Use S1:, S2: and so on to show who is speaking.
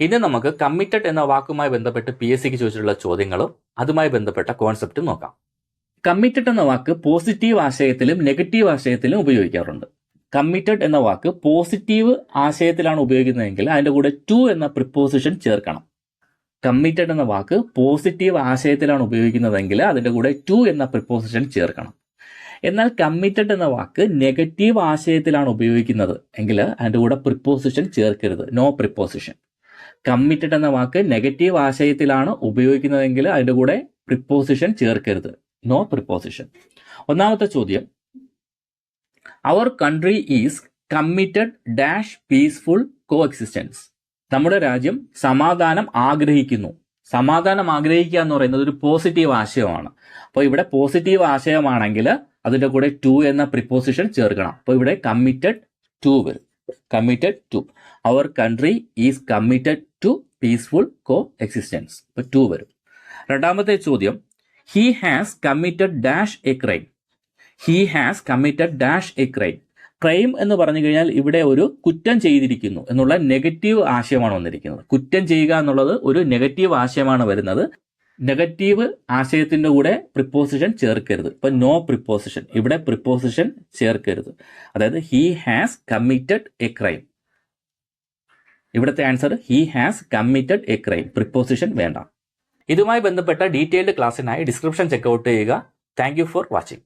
S1: ഇനി നമുക്ക് കമ്മിറ്റഡ് എന്ന വാക്കുമായി ബന്ധപ്പെട്ട് PSC ചോദിച്ചിട്ടുള്ള ചോദ്യങ്ങളും അതുമായി ബന്ധപ്പെട്ട കോൺസെപ്റ്റും നോക്കാം. കമ്മിറ്റഡ് എന്ന വാക്ക് പോസിറ്റീവ് ആശയത്തിലും നെഗറ്റീവ് ആശയത്തിലും ഉപയോഗിക്കാറുണ്ട്. കമ്മിറ്റഡ് എന്ന വാക്ക് പോസിറ്റീവ് ആശയത്തിലാണ് ഉപയോഗിക്കുന്നതെങ്കിൽ അതിന്റെ കൂടെ ടു എന്ന പ്രിപ്പോസിഷൻ ചേർക്കണം. കമ്മിറ്റഡ് എന്ന വാക്ക് പോസിറ്റീവ് ആശയത്തിലാണ് ഉപയോഗിക്കുന്നതെങ്കിൽ അതിന്റെ കൂടെ ടു എന്ന പ്രിപ്പോസിഷൻ ചേർക്കണം. എന്നാൽ കമ്മിറ്റഡ് എന്ന വാക്ക് നെഗറ്റീവ് ആശയത്തിലാണ് ഉപയോഗിക്കുന്നത് എങ്കിൽ അതിന്റെ കൂടെ പ്രിപ്പോസിഷൻ ചേർക്കരുത്, നോ പ്രിപ്പോസിഷൻ. കമ്മിറ്റഡ് എന്ന വാക്ക് നെഗറ്റീവ് ആശയത്തിലാണ് ഉപയോഗിക്കുന്നതെങ്കിൽ അതിന്റെ കൂടെ പ്രിപ്പോസിഷൻ ചേർക്കരുത്, നോ പ്രിപ്പോസിഷൻ. ഒന്നാമത്തെ ചോദ്യം, our country is committed dash peaceful coexistence. നമ്മുടെ രാജ്യം സമാധാനം ആഗ്രഹിക്കുന്നു. സമാധാനം ആഗ്രഹിക്കുക എന്ന് പറയുന്നത് ഒരു പോസിറ്റീവ് ആശയമാണ്. അപ്പോൾ ഇവിടെ പോസിറ്റീവ് ആശയമാണെങ്കിൽ അതിന്റെ കൂടെ ടു എന്ന പ്രിപ്പോസിഷൻ ചേർക്കണം. അപ്പോൾ ഇവിടെ കമ്മിറ്റഡ് ടു വരും. Committed to. Our country is committed to peaceful coexistence. അപ്പോൾ ടു വരും. രണ്ടാമത്തെ ചോദ്യം, he has committed dash a crime. He has committed dash a crime. Crime എന്ന് പറഞ്ഞു കഴിഞ്ഞാൽ ഇവിടെ ഒരു കുറ്റം ചെയ്തിരിക്കുന്നു എന്നുള്ള നെഗറ്റീവ് ആശയമാണ് വന്നിരിക്കുന്നത്. കുറ്റം ചെയ്യുക എന്നുള്ളത് ഒരു നെഗറ്റീവ് ആശയമാണ് വരുന്നത്. നെഗറ്റീവ് ആശയത്തിന്റെ കൂടെ പ്രിപ്പോസിഷൻ ചേർക്കരുത്. ഇപ്പൊ നോ പ്രിപ്പോസിഷൻ. ഇവിടെ പ്രിപ്പോസിഷൻ ചേർക്കരുത്. അതായത് he has committed a crime. ഇവിടുത്തെ answer he has committed a crime. Preposition വേണ്ട. ഇതുമായി ബന്ധപ്പെട്ട ഡീറ്റെയിൽഡ് ക്ലാസ്സിനായി ഡിസ്ക്രിപ്ഷൻ ചെക്ക്ഔട്ട് ചെയ്യുക. Thank you for watching.